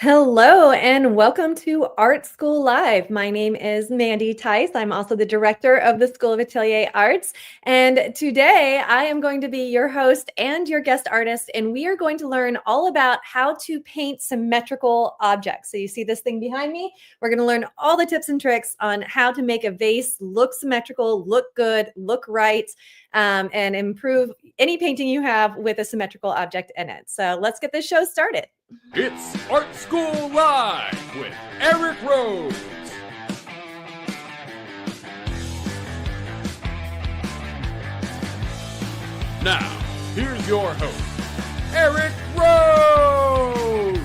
Hello and welcome to Art School Live. My name is Mandy Theis. I'm also the director of the 𝗧𝗶𝗽𝗀𝗀 Arts. And today I am going to be your host and your guest artist, and we are going to learn all about how to paint symmetrical objects. So you see this thing behind me? We're going to learn all the tips and tricks on how to make a vase look symmetrical, look good, look right, and improve any painting you have with a symmetrical object in it. So let's get this show started. It's Art School Live with Eric Rhodes. Now, here's your host, Eric Rhodes.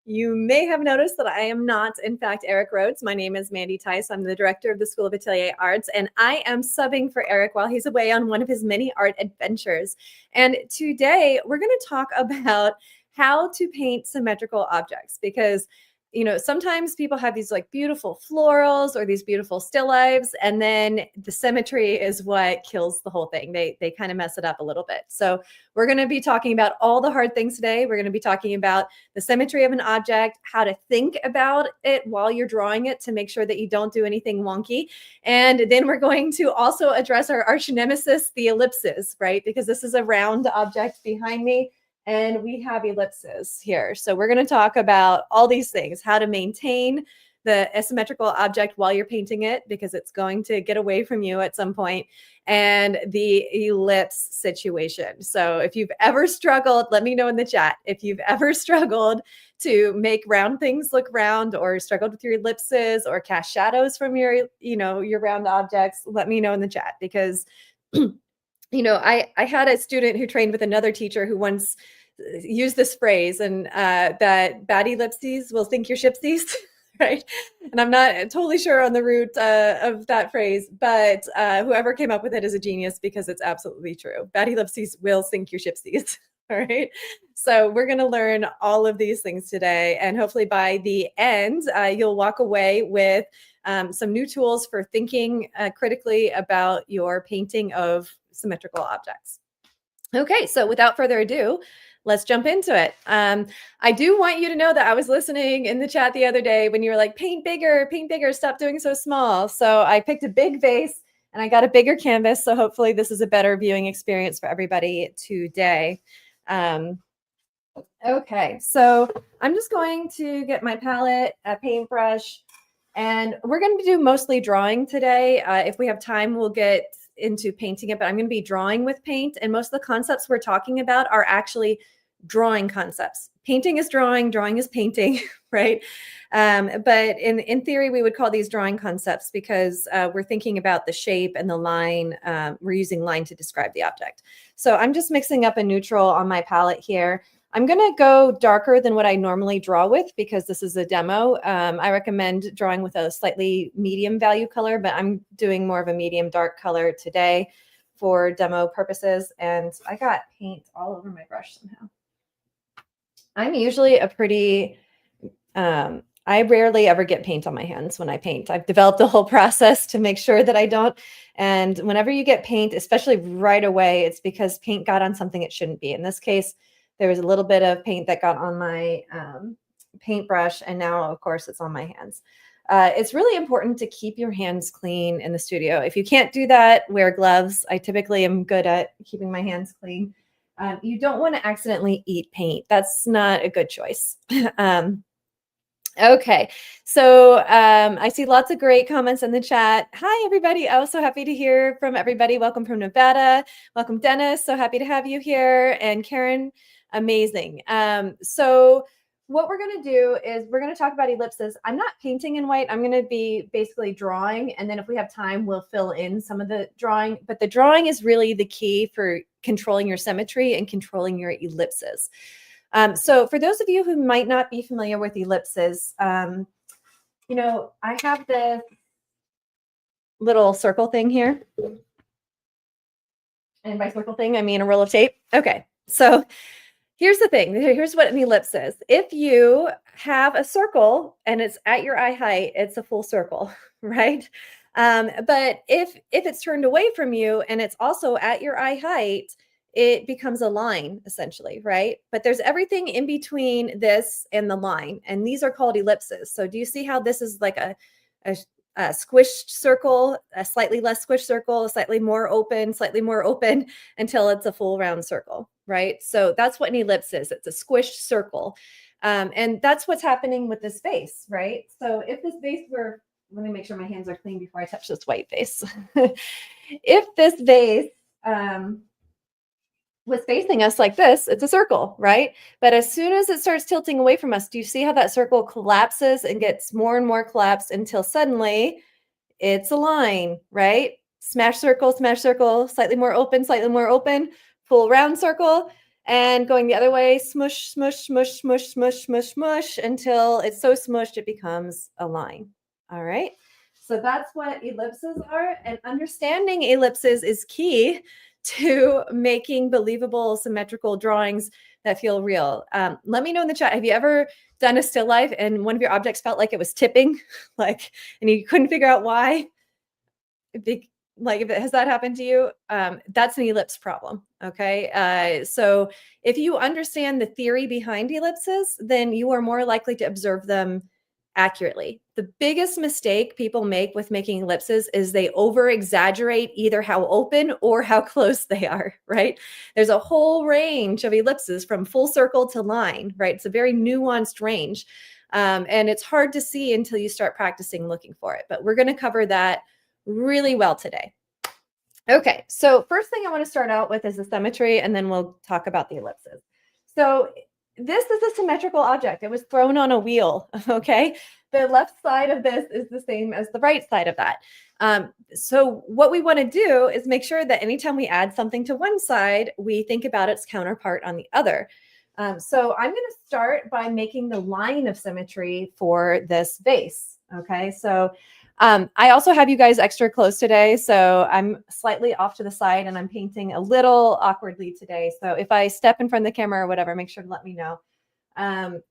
You may have noticed that I am not, in fact, Eric Rhodes. My name is Mandy Theis. I'm the director of the 𝗧𝗶𝗽𝗀𝗀 Arts, and I am subbing for Eric while he's away on one of his many art adventures. And today we're going to talk about how to paint symmetrical objects because sometimes people have these like beautiful florals or these beautiful still lifes, and then the symmetry is what kills the whole thing. They kind of mess it up a little bit. So we're going to be talking about all the hard things today. We're going to be talking about the symmetry of an object, how to think about it while you're drawing it to make sure that you don't do anything wonky. And then we're going to also address our arch nemesis, the ellipses, right? Because this is a round object behind me, and we have ellipses here. So we're going to talk about all these things, how to maintain the asymmetrical object while you're painting it, because it's going to get away from you at some point, and the ellipse situation. So if you've ever struggled, let me know in the chat. If you've ever struggled to make round things look round, or struggled with your ellipses, or cast shadows from your round objects, let me know in the chat, because I had a student who trained with another teacher who once used this phrase, and that 𝗍𝗶𝗽𝘀 will sink your shipsies, right? And I'm not totally sure on the root of that phrase, but whoever came up with it is a genius, because it's absolutely true. 𝗍𝗶𝗽𝘀 will sink your shipsies. All right. So we're going to learn all of these things today. And hopefully by the end, you'll walk away with some new tools for thinking critically about your painting of symmetrical objects. Okay, so without further ado, let's jump into it. I do want you to know that I was listening in the chat the other day when you were like, paint bigger, stop doing so small. So I picked a big vase and I got a bigger canvas. So hopefully this is a better viewing experience for everybody today. Okay, so I'm just going to get my palette, a paintbrush, and we're going to do mostly drawing today. If we have time, we'll get into painting it, but I'm going to be drawing with paint, and most of the concepts we're talking about are actually drawing concepts. Painting is drawing is painting, right? But in theory, we would call these drawing concepts because we're thinking about the shape and the line. We're using line to describe the object. So I'm just mixing up a neutral on my palette here. I'm going to go darker than what I normally draw with because this is a demo. I recommend drawing with a slightly medium value color, but I'm doing more of a medium dark color today for demo purposes. And I got paint all over my brush somehow. I'm usually a pretty, I rarely ever get paint on my hands when I paint. I've developed a whole process to make sure that I don't. And whenever you get paint, especially right away, it's because paint got on something it shouldn't be. In this case, there was a little bit of paint that got on my paintbrush, and now, of course, it's on my hands. It's really important to keep your hands clean in the studio. If you can't do that, wear gloves. I typically am good at keeping my hands clean. You don't want to accidentally eat paint. That's not a good choice. Okay, so I see lots of great comments in the chat. Hi, everybody. Oh, so happy to hear from everybody. Welcome from Nevada. Welcome, Dennis. So happy to have you here. And Karen, amazing. So what we're going to do is we're going to talk about ellipses. I'm not painting in white. I'm going to be basically drawing. And then if we have time, we'll fill in some of the drawing. But the drawing is really the key for controlling your symmetry and controlling your ellipses. So for those of you who might not be familiar with ellipses, I have this little circle thing here. And by circle thing, I mean a roll of tape. Okay, so here's the thing. Here's what an ellipse is. If you have a circle and it's at your eye height, it's a full circle, right? But if it's turned away from you and it's also at your eye height, it becomes a line essentially, right? But there's everything in between this and the line, and these are called ellipses. So do you see how this is like a squished circle, a slightly less squished circle, a slightly more open, until it's a full round circle, right? So that's what an ellipse is. It's a squished circle. And that's what's happening with this vase, right? So if this vase were, let me make sure my hands are clean before I touch this white vase. If this vase was facing us like this, it's a circle, right? But as soon as it starts tilting away from us, do you see how that circle collapses and gets more and more collapsed until suddenly it's a line, right? Smash circle, slightly more open, full round circle, and going the other way, smush, smush, smush, smush, smush, smush, smush, until it's so smushed it becomes a line. All right. So that's what ellipses are, and understanding ellipses is key to making believable symmetrical drawings that feel real. Let me know in the chat, have you ever done a still life and one of your objects felt like it was tipping, like, and you couldn't figure out why? Has that happened to you? That's an ellipse problem, okay? So if you understand the theory behind ellipses, then you are more likely to observe them accurately. The biggest mistake people make with making ellipses is they over exaggerate either how open or how close they are, right? There's a whole range of ellipses from full circle to line, right? It's a very nuanced range. And it's hard to see until you start practicing looking for it. But we're going to cover that really well today. Okay, so first thing I want to start out with is the symmetry, and then we'll talk about the ellipses. So this is a symmetrical object. It was thrown on a wheel, okay? The left side of this is the same as the right side of that. So what we want to do is make sure that anytime we add something to one side, we think about its counterpart on the other. So I'm going to start by making the line of symmetry for this vase, okay? So I also have you guys extra close today, so I'm slightly off to the side and I'm painting a little awkwardly today. So if I step in front of the camera or whatever, make sure to let me know.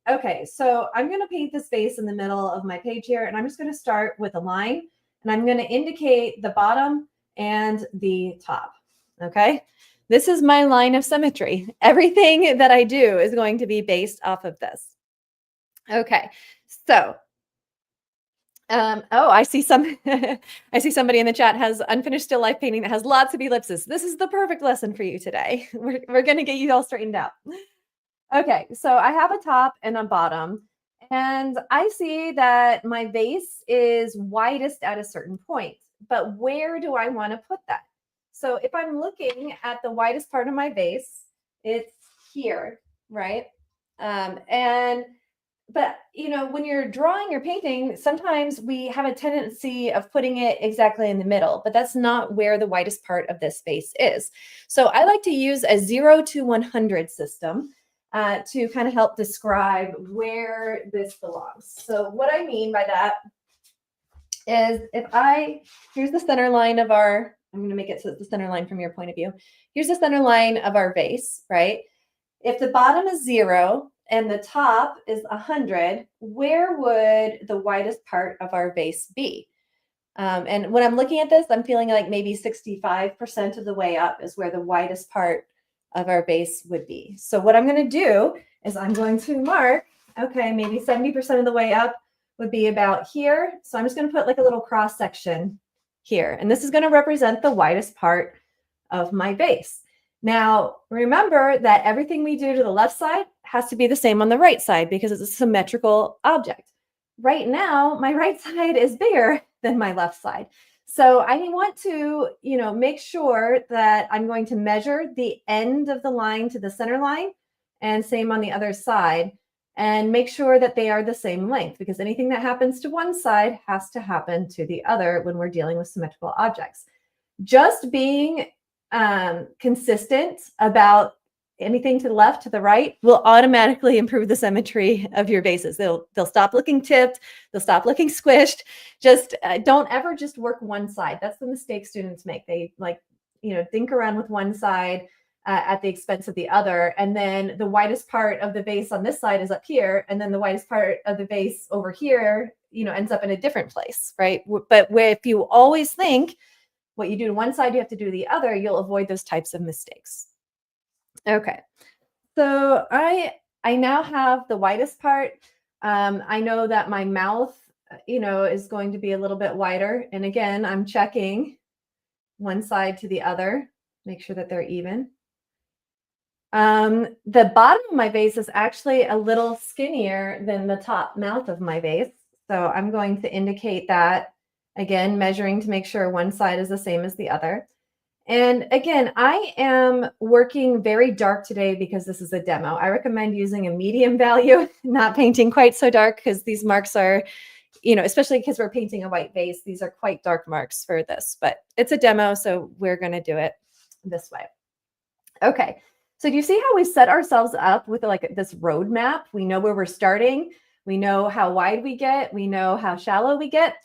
Okay, so I'm going to paint this vase in the middle of my page here, and I'm just going to start with a line, and I'm going to indicate the bottom and the top, okay? This is my line of symmetry. Everything that I do is going to be based off of this. Okay, so I see I see somebody in the chat has unfinished still life painting that has lots of ellipses. This is the perfect lesson for you today. We're going to get you all straightened out. Okay, so I have a top and a bottom, and I see that my vase is widest at a certain point, but where do I want to put that? So if I'm looking at the widest part of my vase, it's here, right? But, you know, when you're drawing or painting, sometimes we have a tendency of putting it exactly in the middle, but that's not where the widest part of this vase is. So I like to use a 0 to 100 system to kind of help describe where this belongs. So what I mean by that is here's the center line of our, I'm going to make it so it's the center line from your point of view. Here's the center line of our vase, right? If the bottom is 0, and the top is 100, where would the widest part of our vase be? And when I'm looking at this, I'm feeling like maybe 65% of the way up is where the widest part of our vase would be. So what I'm going to do is I'm going to mark, okay, maybe 70% of the way up would be about here. So I'm just going to put like a little cross section here. And this is going to represent the widest part of my vase. Now, remember that everything we do to the left side has to be the same on the right side because it's a symmetrical object. Right now, my right side is bigger than my left side. So I want to, you know, make sure that I'm going to measure the end of the line to the center line, and same on the other side, and make sure that they are the same length, because anything that happens to one side has to happen to the other when we're dealing with symmetrical objects. Just being consistent about anything to the left, to the right, will automatically improve the symmetry of your vases. They'll stop looking tipped. They'll stop looking squished. Just don't ever just work one side. That's the mistake students make. They think around with one side at the expense of the other. And then the widest part of the vase on this side is up here. And then the widest part of the vase over here, ends up in a different place, right? But if you always think what you do to one side, you have to do to the other, you'll avoid those types of mistakes. Okay. So I now have the widest part. I know that my mouth, is going to be a little bit wider. And again, I'm checking one side to the other, make sure that they're even. The bottom of my vase is actually a little skinnier than the top mouth of my vase. So I'm going to indicate that, again, measuring to make sure one side is the same as the other. And again, I am working very dark today because this is a demo. I recommend using a medium value, not painting quite so dark, because these marks are, especially because we're painting a white vase, these are quite dark marks for this, but it's a demo, so we're going to do it this way. Okay. So do you see how we set ourselves up with like this roadmap? We know where we're starting. We know how wide we get. We know how shallow we get.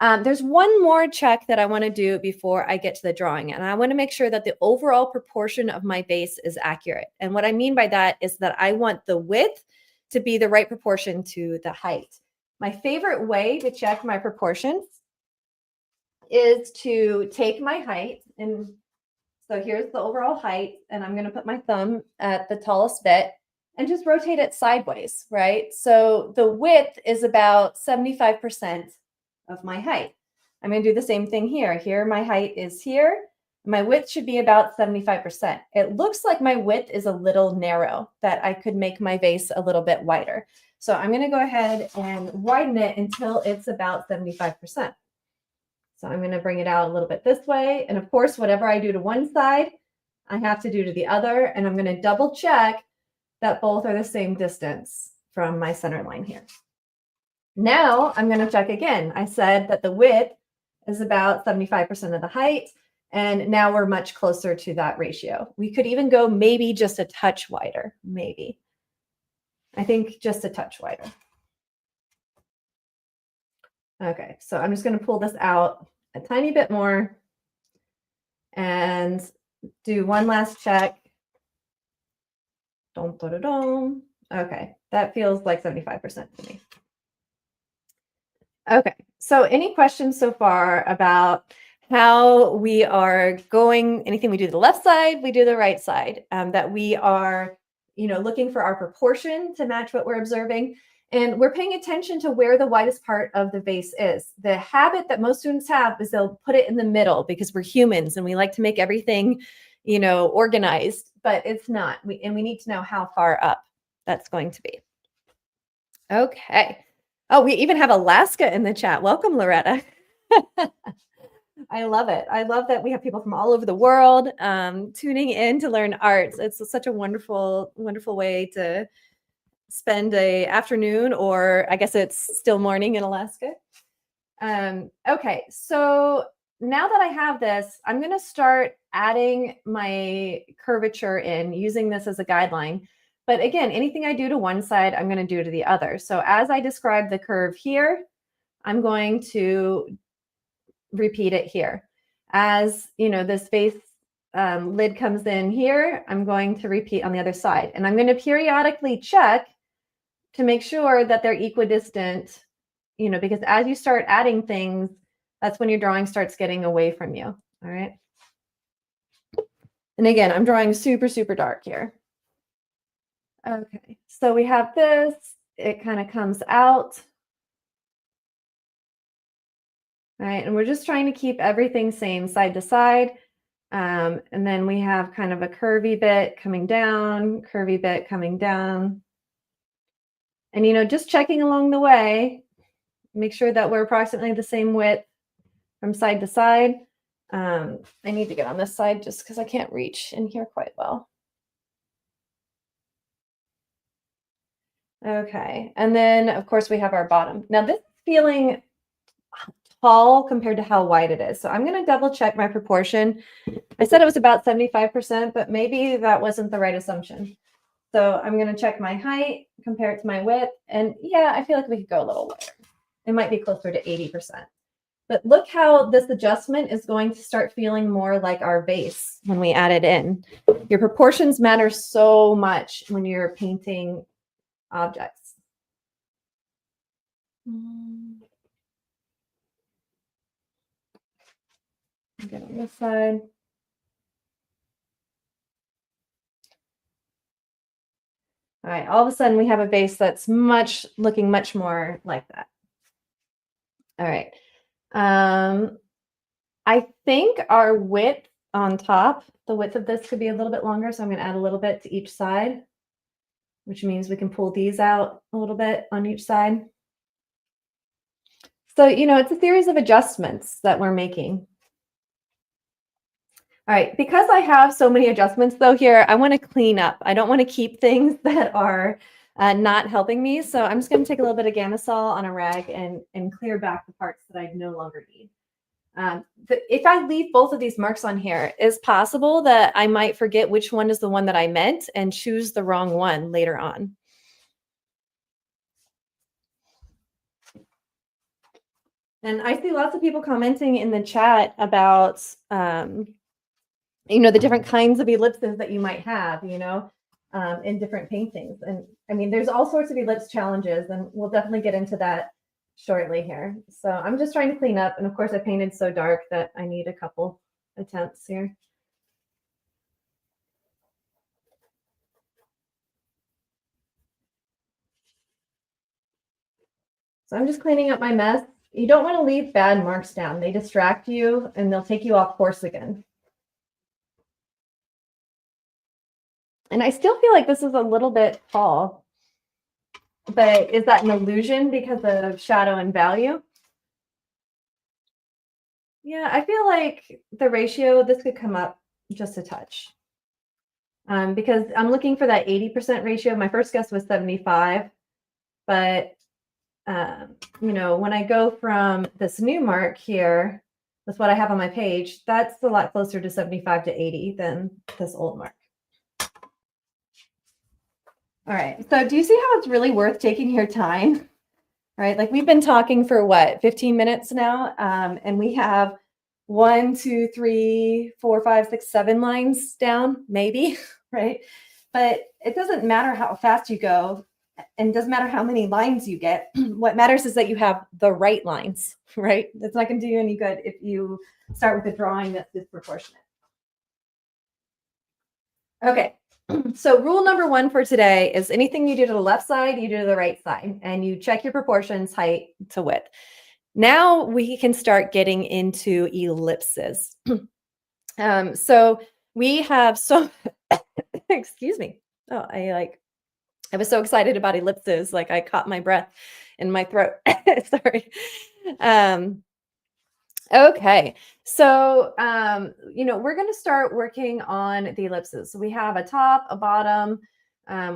There's one more check that I want to do before I get to the drawing. And I want to make sure that the overall proportion of my base is accurate. And what I mean by that is that I want the width to be the right proportion to the height. My favorite way to check my proportions is to take my height, and so here's the overall height, and I'm going to put my thumb at the tallest bit and just rotate it sideways, right? So the width is about 75% of my height. I'm going to do the same thing here. Here, my height is here. My width should be about 75%. It looks like my width is a little narrow, that I could make my vase a little bit wider. So I'm going to go ahead and widen it until it's about 75%. So I'm going to bring it out a little bit this way. And of course, whatever I do to one side, I have to do to the other. And I'm going to double check that both are the same distance from my center line here. Now I'm going to check again. I said that the width is about 75% of the height. And now we're much closer to that ratio. We could even go maybe just a touch wider, maybe. I think just a touch wider. Okay, so I'm just going to pull this out a tiny bit more and do one last check. Dum, dum, dum. Okay, that feels like 75% to me. Okay, so any questions so far about how we are going, anything we do to the left side, we do the right side, that we are, looking for our proportion to match what we're observing. And we're paying attention to where the widest part of the vase is. The habit that most students have is they'll put it in the middle because we're humans and we like to make everything, organized, but it's not. We need to know how far up that's going to be. Okay. Oh, we even have Alaska in the chat. Welcome, Loretta. I love it. I love that we have people from all over the world tuning in to learn arts. It's such a wonderful, wonderful way to spend a afternoon, or I guess it's still morning in Alaska. Okay, so now that I have this, I'm going to start adding my curvature in, using this as a guideline. But again, anything I do to one side, I'm going to do to the other. So as I describe the curve here, I'm going to repeat it here. As this vase lid comes in here, I'm going to repeat on the other side. And I'm going to periodically check to make sure that they're equidistant, because as you start adding things, that's when your drawing starts getting away from you. All right. And again, I'm drawing super, super dark here. Okay, so we have this, it kind of comes out. All right, and we're just trying to keep everything same side to side. And then we have kind of a curvy bit coming down, curvy bit coming down. And, just checking along the way, make sure that we're approximately the same width from side to side. I need to get on this side just because I can't reach in here quite well. Okay, and then of course we have our bottom. Now this is feeling tall compared to how wide it is. So I'm going to double check my proportion. I said it was about 75%, but maybe that wasn't the right assumption. So I'm going to check my height, compare it to my width. And yeah, I feel like we could go a little wider. It might be closer to 80%. But look how this adjustment is going to start feeling more like our base when we add it in. Your proportions matter so much when you're painting objects. Get on this side. All right, all of a sudden we have a base that's looking much more like that. All right. I think our width on top, the width of this could be a little bit longer, so I'm going to add a little bit to each side, which means we can pull these out a little bit on each side. So, it's a series of adjustments that we're making. All right, because I have so many adjustments though here, I want to clean up. I don't want to keep things that are not helping me. So I'm just going to take a little bit of 𝗬𝗀 on a rag and clear back the parts that I no longer need. If I leave both of these marks on here, it's possible that I might forget which one is the one that I meant and choose the wrong one later on. And I see lots of people commenting in the chat about, the different kinds of ellipses that you might have, in different paintings. And I mean, there's all sorts of ellipse challenges, and we'll definitely get into that shortly here. So I'm just trying to clean up. And of course I painted so dark that I need a couple attempts here. So I'm just cleaning up my mess. You don't want to leave bad marks down. They distract you and they'll take you off course again. And I still feel like this is a little bit tall, but is that an illusion because of shadow and value? Yeah, I feel like the ratio, this could come up just a touch. Because I'm looking for that 80% ratio. My first guess was 75, but when I go from this new mark here, that's what I have on my page, that's a lot closer to 75 to 80 than this old mark. All right, so do you see how it's really worth taking your time? Right, like we've been talking for what, 15 minutes now, and we have 1, 2, 3, 4, 5, 6, 7 lines down, maybe, right? But it doesn't matter how fast you go, and it doesn't matter how many lines you get. What matters is that you have the right lines, right? That's not going to do you any good if you start with a drawing that's disproportionate. Okay. So rule number 1 for today is anything you do to the left side, you do to the right side, and you check your proportions, height to width. Now we can start getting into ellipses. So we have excuse me. Oh, I was so excited about ellipses, like I caught my breath in my throat. Sorry. Okay, so, we're going to start working on the ellipses. So we have a top, a bottom,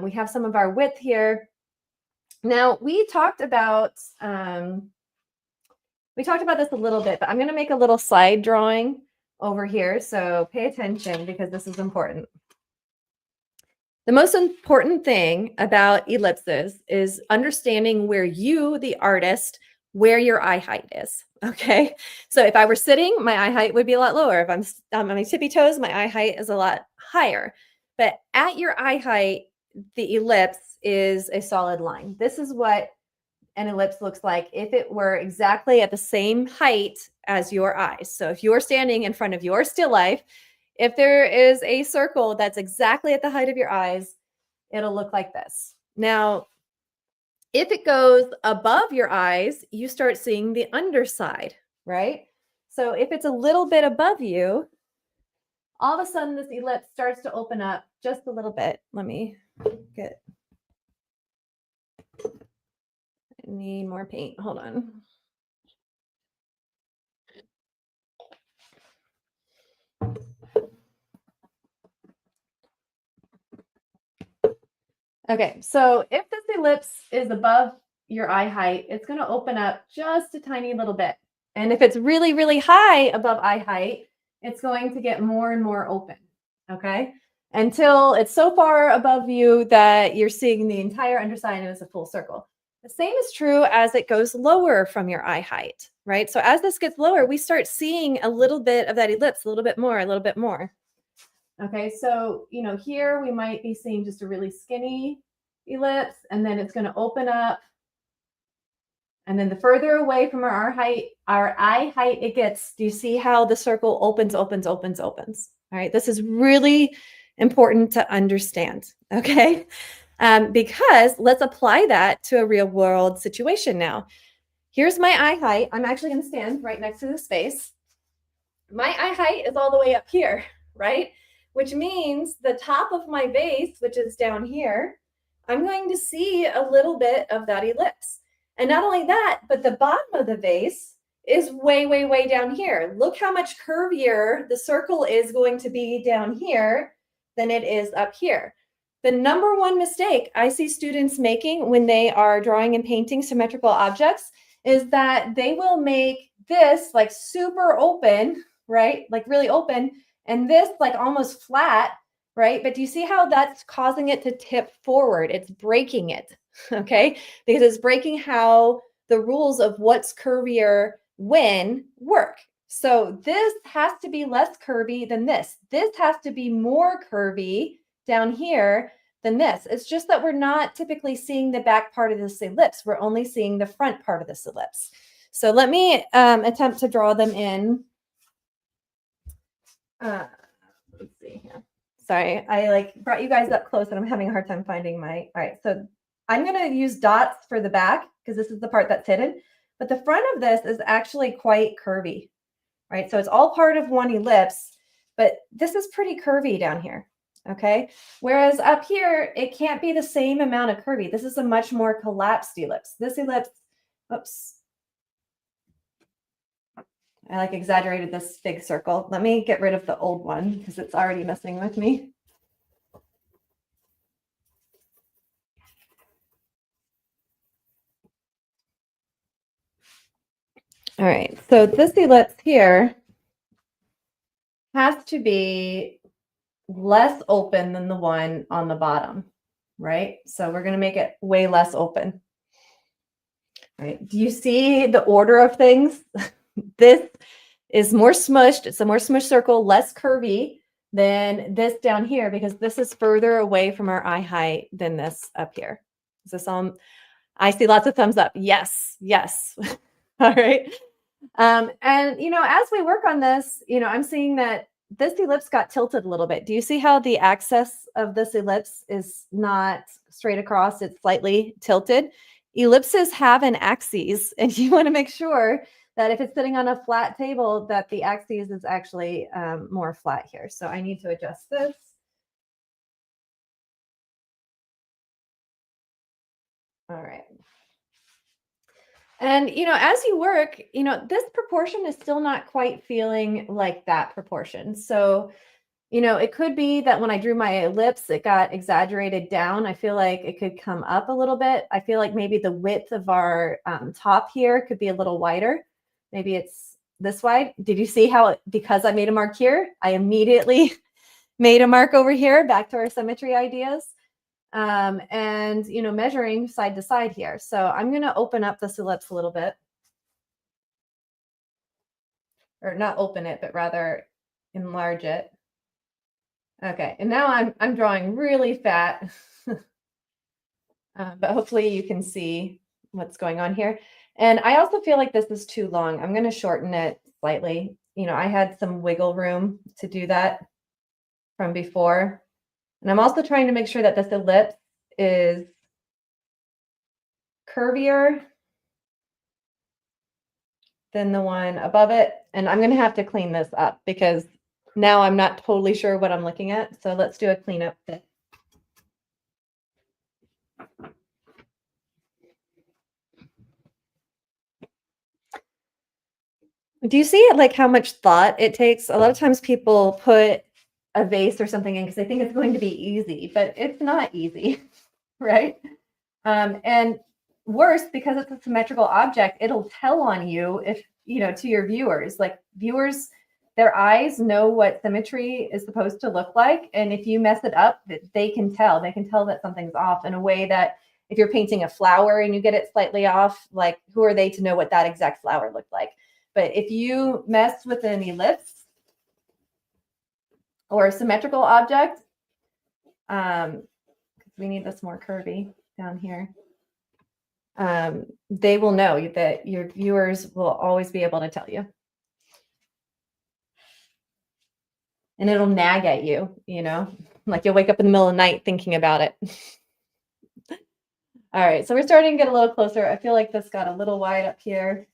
we have some of our width here. Now we talked about this a little bit, but I'm going to make a little slide drawing over here. So pay attention because this is important. The most important thing about ellipses is understanding where you, the artist, where your eye height is. Okay, so if I were sitting, my eye height would be a lot lower. If I'm on my tippy toes, my eye height is a lot higher. But at your eye height, the ellipse is a solid line. This is what an ellipse looks like if it were exactly at the same height as your eyes. So if you're standing in front of your still life, if there is a circle that's exactly at the height of your eyes, it'll look like this. Now, if it goes above your eyes, you start seeing the underside, right? So if it's a little bit above you, all of a sudden this ellipse starts to open up just a little bit. Let me get, I need more paint. Hold on. Okay, so if this ellipse is above your eye height, it's going to open up just a tiny little bit. And if it's really, really high above eye height, it's going to get more and more open, okay? Until it's so far above you that you're seeing the entire underside as a full circle. The same is true as it goes lower from your eye height, right? So as this gets lower, we start seeing a little bit of that ellipse, a little bit more, a little bit more. Okay, so, here we might be seeing just a really skinny ellipse, and then it's going to open up. And then the further away from our eye height it gets, do you see how the circle opens, opens, opens, opens? All right, this is really important to understand, okay? because let's apply that to a real world situation now. Here's my eye height. I'm actually going to stand right next to this face. My eye height is all the way up here, right? Which means the top of my base, which is down here, I'm going to see a little bit of that ellipse. And not only that, but the bottom of the base is way, way, way down here. Look how much curvier the circle is going to be down here than it is up here. The number one mistake I see students making when they are drawing and painting symmetrical objects is that they will make this like super open, right? Like really open, and this like almost flat, right? But do you see how that's causing it to tip forward? It's breaking it, okay? Because it's breaking how the rules of what's curvier when work. So this has to be less curvy than this. This has to be more curvy down here than this. It's just that we're not typically seeing the back part of this ellipse. We're only seeing the front part of this ellipse. So let me attempt to draw them in. Let's see here. Sorry, I like brought you guys up close and I'm having a hard time finding my, all right. So I'm going to use dots for the back because this is the part that's hidden, but the front of this is actually quite curvy, right? So it's all part of one ellipse, but this is pretty curvy down here. Okay. Whereas up here, it can't be the same amount of curvy. This is a much more collapsed ellipse. This ellipse, oops. I like exaggerated this big circle. Let me get rid of the old one because it's already messing with me. All right. So this ellipse here has to be less open than the one on the bottom, right? So we're going to make it way less open. All right. Do you see the order of things? This is more smushed. It's a more smushed circle, less curvy than this down here because this is further away from our eye height than this up here. Is this all? I see lots of thumbs up. Yes, yes. All right. And, you know, as we work on this, you know, I'm seeing that this ellipse got tilted a little bit. Do you see how the axis of this ellipse is not straight across? It's slightly tilted. Ellipses have an axis, and you want to make sure that if it's sitting on a flat table, that the axis is actually more flat here. So I need to adjust this. All right. And, you know, as you work, you know, this proportion is still not quite feeling like that proportion. So, you know, it could be that when I drew my ellipse, it got exaggerated down. I feel like it could come up a little bit. I feel like maybe the width of our top here could be a little wider. Maybe it's this wide. Did you see how, because I made a mark here, I immediately made a mark over here, back to our symmetry ideas. And, you know, measuring side to side here. So I'm going to open up this ellipse a little bit. Or not open it, but rather enlarge it. Okay, and now I'm drawing really fat. But hopefully you can see what's going on here. And I also feel like this is too long. I'm going to shorten it slightly. You know, I had some wiggle room to do that from before. And I'm also trying to make sure that this ellipse is curvier than the one above it. And I'm going to have to clean this up because now I'm not totally sure what I'm looking at. So let's do a cleanup bit. Do you see it, like how much thought it takes? A lot of times people put a vase or something in because they think it's going to be easy, but it's not easy, right? And worse, because it's a symmetrical object, it'll tell on you if, you know, to your viewers. Like viewers, their eyes know what symmetry is supposed to look like. And if you mess it up, they can tell. They can tell that something's off in a way that if you're painting a flower and you get it slightly off, like who are they to know what that exact flower looked like? But if you mess with an ellipse or a symmetrical object, we need this more curvy down here, they will know that your viewers will always be able to tell you. And it'll nag at you, you know, like you'll wake up in the middle of the night thinking about it. All right, so we're starting to get a little closer. I feel like this got a little wide up here.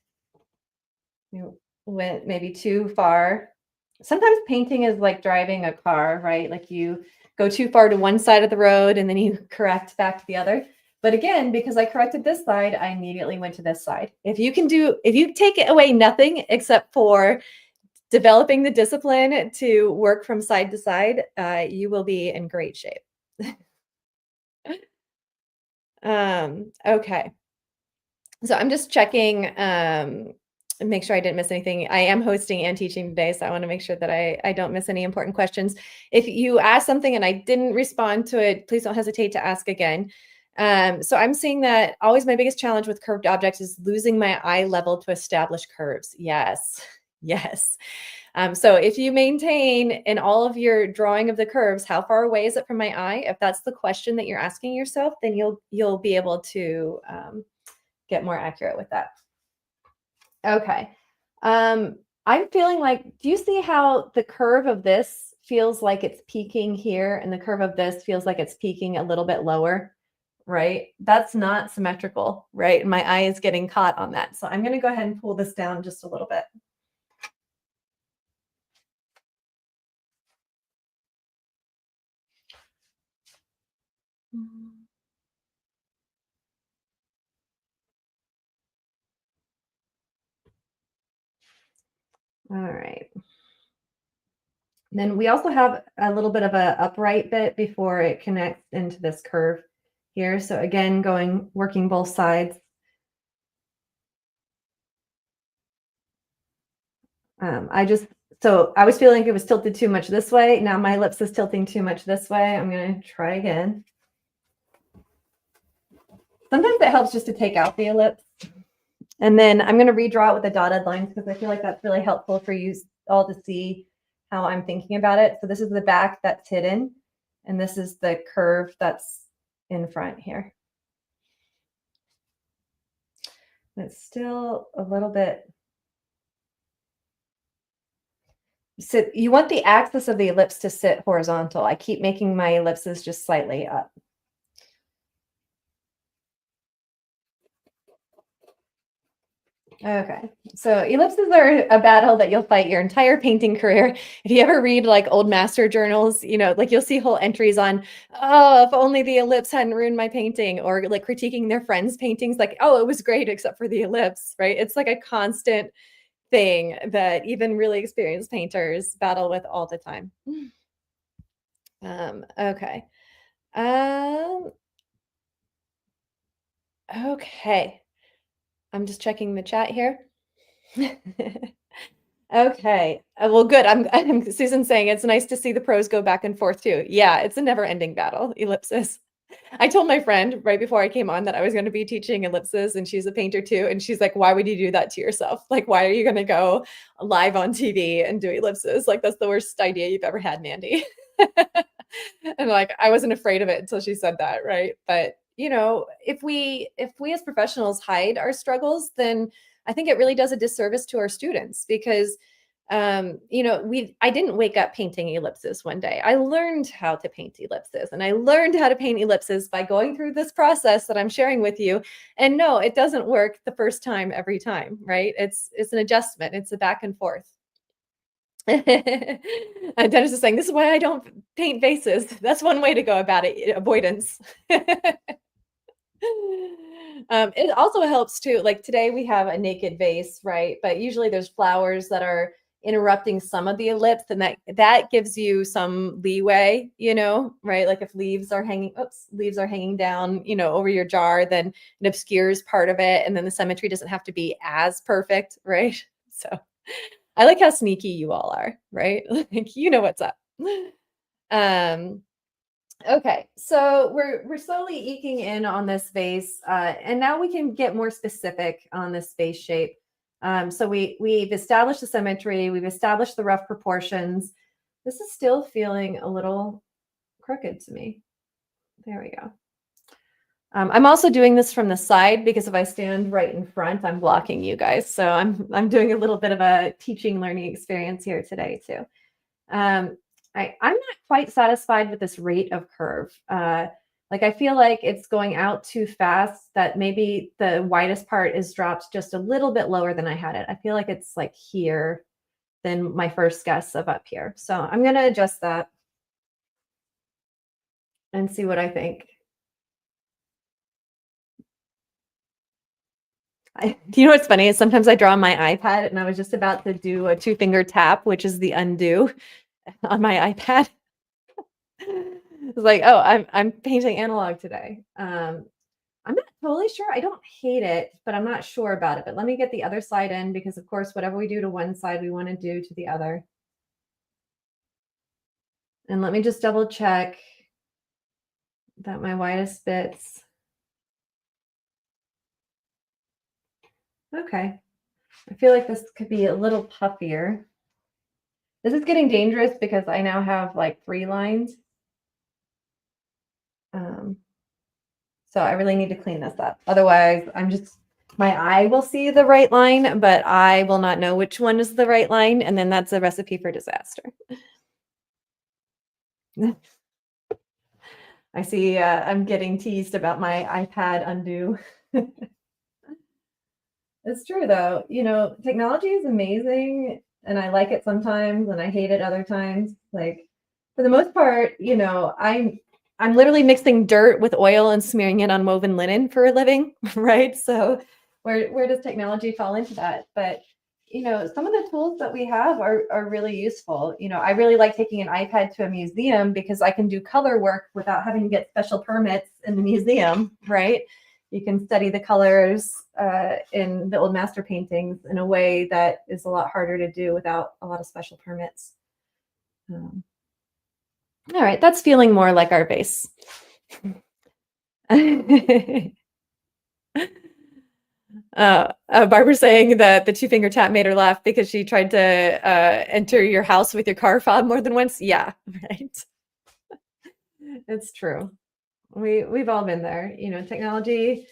You went maybe too far. Sometimes painting is like driving a car, right? Like you go too far to one side of the road and then you correct back to the other. But again, because I corrected this side, I immediately went to this side. If you take away nothing except for developing the discipline to work from side to side, you will be in great shape. Okay. So I'm just checking, make sure I didn't miss anything. I am hosting and teaching today, so I want to make sure that I don't miss any important questions. If you asked something and I didn't respond to it, please don't hesitate to ask again. So I'm seeing that always my biggest challenge with curved objects is losing my eye level to establish curves. Yes, yes. So if you maintain in all of your drawing of the curves, how far away is it from my eye? If that's the question that you're asking yourself, then you'll be able to get more accurate with that. Okay. I'm feeling like, do you see how the curve of this feels like it's peaking here and the curve of this feels like it's peaking a little bit lower, right? That's not symmetrical, right? And my eye is getting caught on that. So I'm going to go ahead and pull this down just a little bit. All right. Then we also have a little bit of a upright bit before it connects into this curve here. So again, working both sides. So I was feeling like it was tilted too much this way. Now my ellipse is tilting too much this way. I'm going to try again. Sometimes it helps just to take out the ellipse. And then I'm going to redraw it with the dotted lines because I feel like that's really helpful for you all to see how I'm thinking about it. So this is the back that's hidden, and this is the curve that's in front here. It's still a little bit. So you want the axis of the ellipse to sit horizontal. I keep making my ellipses just slightly up. Okay, so ellipses are a battle that you'll fight your entire painting career. If you ever read like old master journals, you know, like you'll see whole entries on, oh, if only the ellipse hadn't ruined my painting, or like critiquing their friends' paintings, like, oh, it was great except for the ellipse, right? It's like a constant thing that even really experienced painters battle with all the time. Okay. Okay. I'm just checking the chat here. Okay. Well, good. I'm Susan's saying it's nice to see the pros go back and forth too. Yeah, it's a never-ending battle, ellipses. I told my friend right before I came on that I was going to be teaching ellipses, and she's a painter too. And she's like, why would you do that to yourself? Like, why are you going to go live on TV and do ellipses? Like, that's the worst idea you've ever had, Mandy. And like, I wasn't afraid of it until she said that, right? But you know, if we as professionals hide our struggles, then I think it really does a disservice to our students because you know, I didn't wake up painting ellipses one day. I learned how to paint ellipses, and I learned how to paint ellipses by going through this process that I'm sharing with you. And no, it doesn't work the first time every time, right? It's an adjustment. It's a back and forth. And Dennis is saying, this is why I don't paint vases. That's one way to go about it, avoidance. It also helps too, like today we have a naked vase, right? But usually there's flowers that are interrupting some of the ellipse, and that gives you some leeway, you know, right? Like if leaves are hanging down, you know, over your jar, then it obscures part of it, and then the symmetry doesn't have to be as perfect, right? So I like how sneaky you all are, right? Like, you know what's up. Okay, so we're slowly eking in on this vase, and now we can get more specific on this vase shape. So we've established the symmetry, we've established the rough proportions. This is still feeling a little crooked to me. There we go. I'm also doing this from the side because if I stand right in front, I'm blocking you guys. So I'm doing a little bit of a teaching learning experience here today too. I'm not quite satisfied with this rate of curve. Like I feel like it's going out too fast, that maybe the widest part is dropped just a little bit lower than I had it. I feel like it's like here than my first guess of up here. So I'm going to adjust that and see what I think. You know what's funny is sometimes I draw on my iPad, and I was just about to do a 2-finger tap, which is the undo on my iPad. It's like, oh, I'm painting analog today. I'm not totally sure. I don't hate it, but I'm not sure about it. But let me get the other side in, because of course, whatever we do to one side, we want to do to the other. And let me just double check that my widest bits. Okay. I feel like this could be a little puffier. This is getting dangerous because I now have like 3 lines. So I really need to clean this up. Otherwise, my eye will see the right line, but I will not know which one is the right line. And then that's a recipe for disaster. I see I'm getting teased about my iPad undo. It's true though. You know, technology is amazing, and I like it sometimes and I hate it other times. Like for the most part, you know, I'm literally mixing dirt with oil and smearing it on woven linen for a living, right? So where does technology fall into that? But you know, some of the tools that we have are really useful. You know, I really like taking an iPad to a museum because I can do color work without having to get special permits in the museum, right? You can study the colors in the old master paintings in a way that is a lot harder to do without a lot of special permits. All right, that's feeling more like our base. Barbara's saying that the 2-finger tap made her laugh because she tried to enter your house with your car fob more than once. Yeah, right. It's true. We've all been there. You know, technology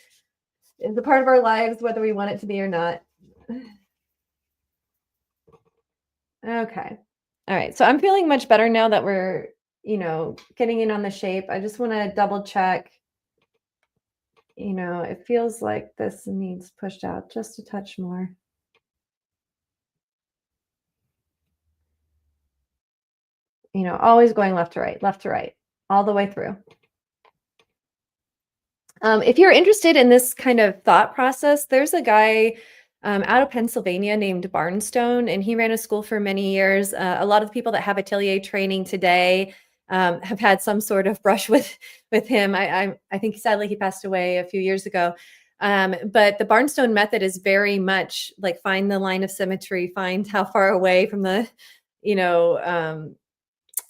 is a part of our lives, whether we want it to be or not. Okay. All right. So I'm feeling much better now that we're, you know, getting in on the shape. I just want to double check. You know, it feels like this needs pushed out just a touch more. You know, always going left to right, all the way through. If you're interested in this kind of thought process, there's a guy out of Pennsylvania named Barnstone, and he ran a school for many years. A lot of the people that have atelier training today have had some sort of brush with him. I think sadly he passed away a few years ago. But the Barnstone method is very much like find the line of symmetry, find how far away from the, you know,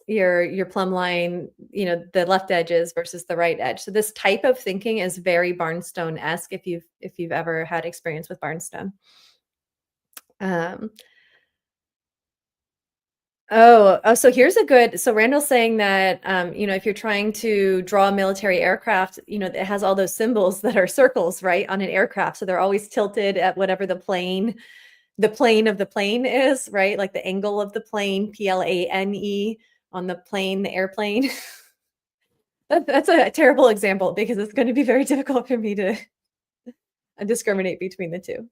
your plumb line, you know, the left edges versus the right edge. So this type of thinking is very Barnstone-esque if you've ever had experience with Barnstone. So here's a good, so Randall's saying that, you know, if you're trying to draw a military aircraft, you know, it has all those symbols that are circles, right, on an aircraft. So they're always tilted at whatever the plane of the plane is, right? Like the angle of the plane, plane, on the plane, the airplane. That's a terrible example because it's going to be very difficult for me to discriminate between the two.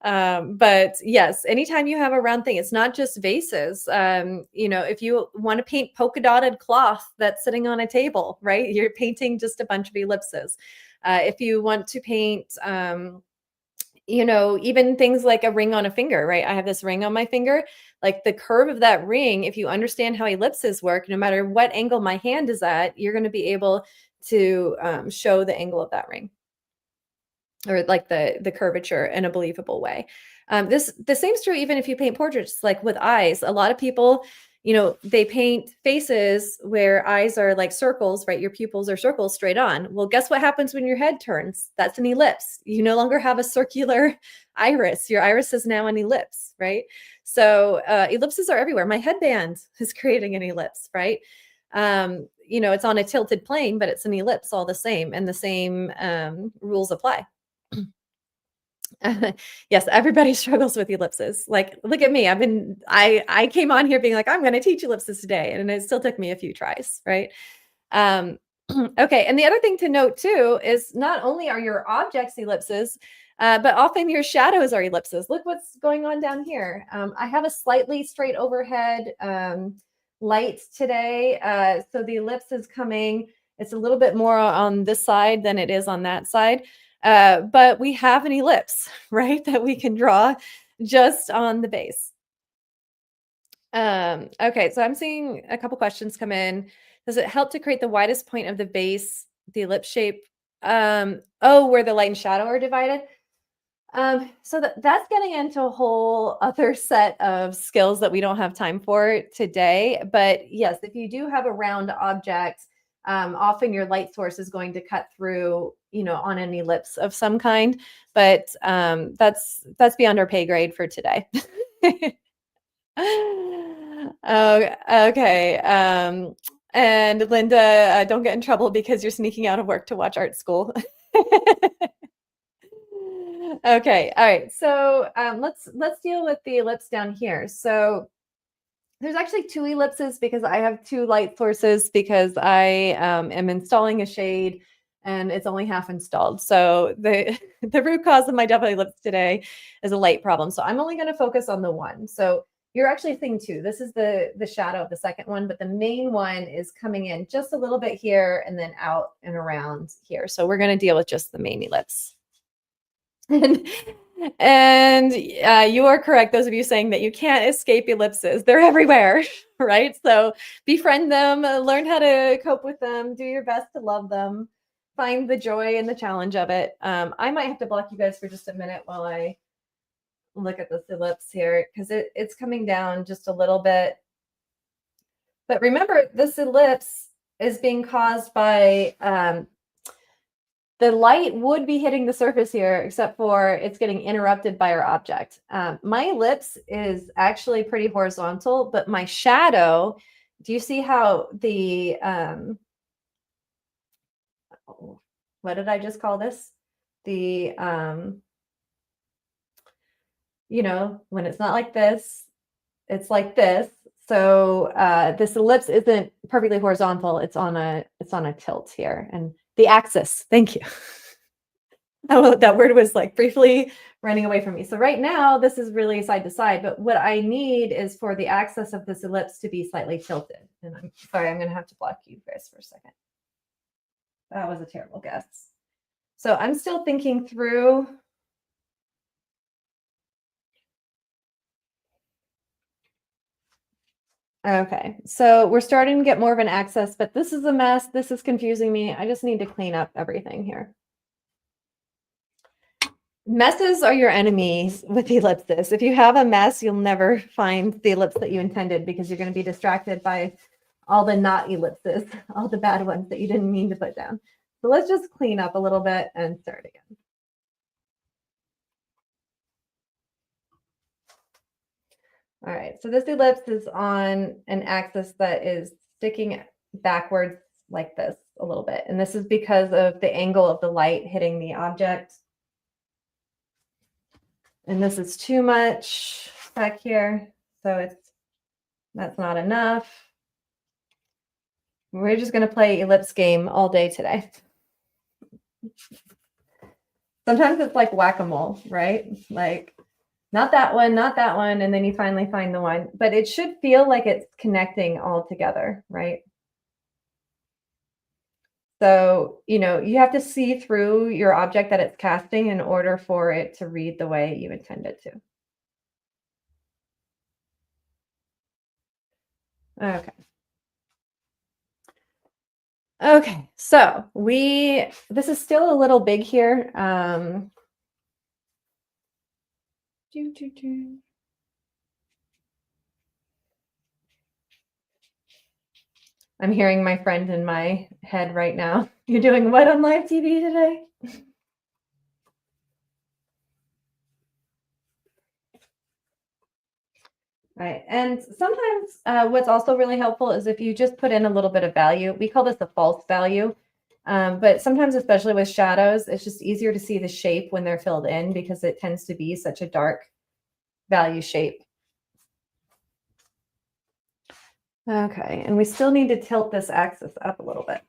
But yes, anytime you have a round thing, it's not just vases. You know, if you want to paint polka dotted cloth that's sitting on a table, right? You're painting just a bunch of ellipses. If you want to paint, you know, even things like a ring on a finger, right? I have this ring on my finger, like the curve of that ring. If you understand how ellipses work, no matter what angle my hand is at, you're going to be able to show the angle of that ring, or like the curvature in a believable way. The same is true even if you paint portraits, like with eyes. A lot of people, you know, they paint faces where eyes are like circles, right? Your pupils are circles straight on. Well, guess what happens when your head turns? That's an ellipse. You no longer have a circular iris. Your iris is now an ellipse, right? So ellipses are everywhere. My headband is creating an ellipse, right? You know, it's on a tilted plane, but it's an ellipse all the same, and the same rules apply. Yes, everybody struggles with ellipses. Like, look at me. I came on here being like, I'm going to teach ellipses today. And it still took me a few tries, right? Okay, and the other thing to note too is not only are your objects ellipses, but often your shadows are ellipses. Look what's going on down here. I have a slightly straight overhead light today. So the ellipse is coming. It's a little bit more on this side than it is on that side. But we have an ellipse, right, that we can draw just on the base. Okay, so I'm seeing a couple questions come in. Does it help to create the widest point of the base, the ellipse shape? Oh, where the light and shadow are divided? So that's getting into a whole other set of skills that we don't have time for today. But yes, if you do have a round object, often your light source is going to cut through, on an ellipse of some kind. But that's beyond our pay grade for today. Oh, okay. And Linda, don't get in trouble because you're sneaking out of work to watch art school. Okay. All right. So let's deal with the ellipse down here. So there's actually two ellipses because I have two light sources because I am installing a shade and it's only half installed. So the root cause of my double ellipse today is a light problem. So I'm only going to focus on the one. So you're actually seeing two. This is the shadow of the second one, but the main one is coming in just a little bit here and then out and around here. So we're going to deal with just the main ellipse. And you are correct, those of you saying that you can't escape ellipses. They're everywhere, right? So befriend them, learn how to cope with them, do your best to love them, find the joy and the challenge of it. I might have to block you guys for just a minute while I look at this ellipse here because it's coming down just a little bit. But remember, this ellipse is being caused by the light would be hitting the surface here, except for it's getting interrupted by our object. My ellipse is actually pretty horizontal, but my shadow, do you see how the, what did I just call this? The, when it's not like this, it's like this. So this ellipse isn't perfectly horizontal. It's on a tilt here. And the axis, thank you. Oh, that word was like briefly running away from me. So right now, this is really side to side, but what I need is for the axis of this ellipse to be slightly tilted. And I'm sorry, I'm going to have to block you guys for a second. That was a terrible guess. So I'm still thinking through. Okay, so we're starting to get more of an axis, but this is a mess. This is confusing me. I just need to clean up everything here. Messes are your enemies with ellipses. If you have a mess, you'll never find the ellipse that you intended because you're going to be distracted by all the not ellipses, all the bad ones that you didn't mean to put down. So let's just clean up a little bit and start again. All right, so this ellipse is on an axis that is sticking backwards like this a little bit. And this is because of the angle of the light hitting the object. And this is too much back here. So that's not enough. We're just going to play ellipse game all day today. Sometimes it's like whack-a-mole, right? Like not that one, and then you finally find the one. But it should feel like it's connecting all together, right? So, you have to see through your object that it's casting in order for it to read the way you intend it to. Okay. Okay, so this is still a little big here. I'm hearing my friend in my head right now. You're doing what on live TV today? Right. And sometimes what's also really helpful is if you just put in a little bit of value. We call this a false value. But sometimes, especially with shadows, it's just easier to see the shape when they're filled in because it tends to be such a dark value shape. Okay, and we still need to tilt this axis up a little bit.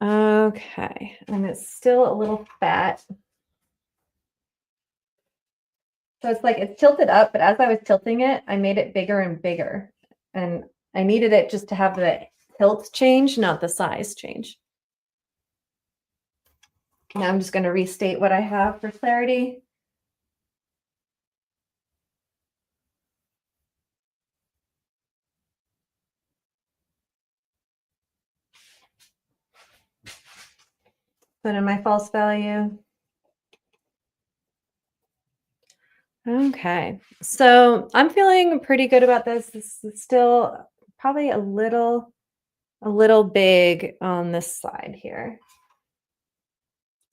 Okay, and it's still a little fat. So it's like it's tilted up, but as I was tilting it, I made it bigger and bigger. And I needed it just to have the tilt change, not the size change. Now I'm just going to restate what I have for clarity. Put in my false value. Okay, so I'm feeling pretty good about this. This is still probably a little big on this side here.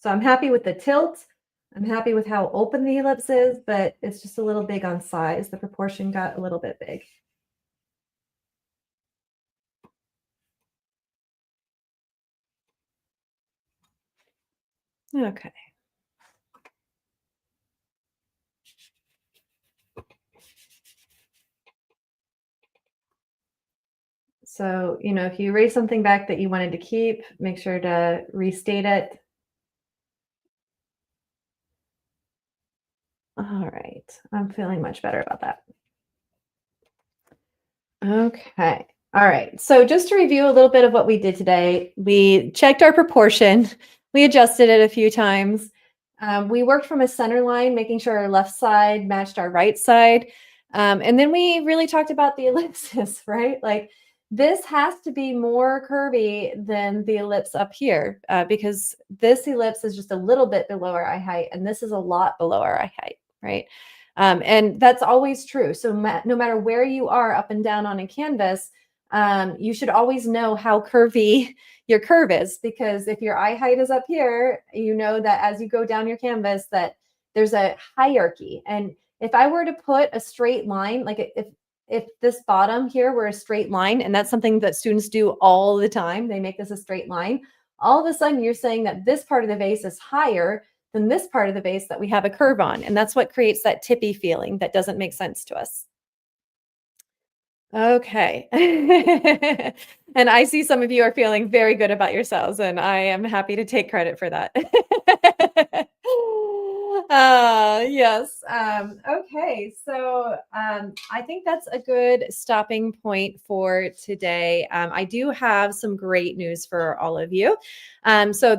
So I'm happy with the tilt. I'm happy with how open the ellipse is, but it's just a little big on size. The proportion got a little bit big. Okay. So, you know, if you erase something back that you wanted to keep, make sure to restate it. All right, I'm feeling much better about that. Okay, all right. So just to review a little bit of what we did today, we checked our proportion. We adjusted it a few times. We worked from a center line, making sure our left side matched our right side. And then we really talked about the ellipses, right? Like this has to be more curvy than the ellipse up here because this ellipse is just a little bit below our eye height and this is a lot below our eye height, right? And that's always true. So no matter where you are up and down on a canvas, you should always know how curvy your curve is, because if your eye height is up here, you know that as you go down your canvas that there's a hierarchy. And if I were to put a straight line, like if this bottom here were a straight line, and that's something that students do all the time, they make this a straight line, all of a sudden you're saying that this part of the vase is higher than this part of the vase that we have a curve on. And that's what creates that tippy feeling that doesn't make sense to us. Okay. And I see some of you are feeling very good about yourselves, and I am happy to take credit for that. Yes. Okay. So I think that's a good stopping point for today. I do have some great news for all of you. So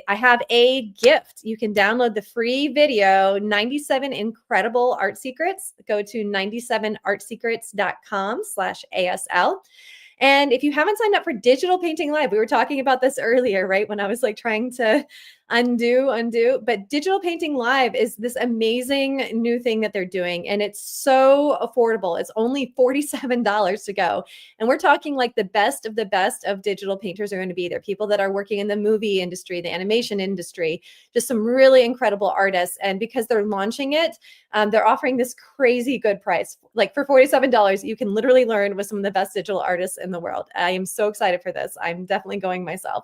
I have a gift. You can download the free video, 97 Incredible Art Secrets. Go to 97artsecrets.com/ASL. And if you haven't signed up for Digital Painting Live, we were talking about this earlier, right? When I was like trying to undo, but Digital Painting Live is this amazing new thing that they're doing. And it's so affordable. It's only $47 to go. And we're talking like the best of digital painters are going to be there. People that are working in the movie industry, the animation industry, just some really incredible artists. And because they're launching it, they're offering this crazy good price. Like for $47, you can literally learn with some of the best digital artists in the world. I am so excited for this. I'm definitely going myself.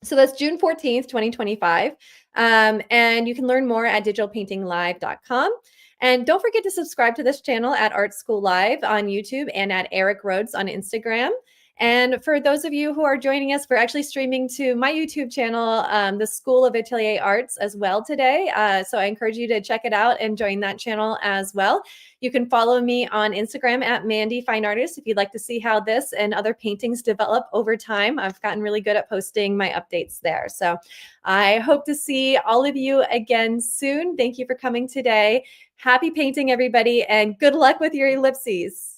So that's June 14th, 2025. And you can learn more at digitalpaintinglive.com. And don't forget to subscribe to this channel at Art School Live on YouTube and at Eric Rhodes on Instagram. And for those of you who are joining us, we're actually streaming to my YouTube channel, the 𝗧𝗶𝗽𝗀 Arts as well today. So I encourage you to check it out and join that channel as well. You can follow me on Instagram at Mandy Fine Artist if you'd like to see how this and other paintings develop over time. I've gotten really good at posting my updates there. So I hope to see all of you again soon. Thank you for coming today. Happy painting, everybody, and good luck with your ellipses.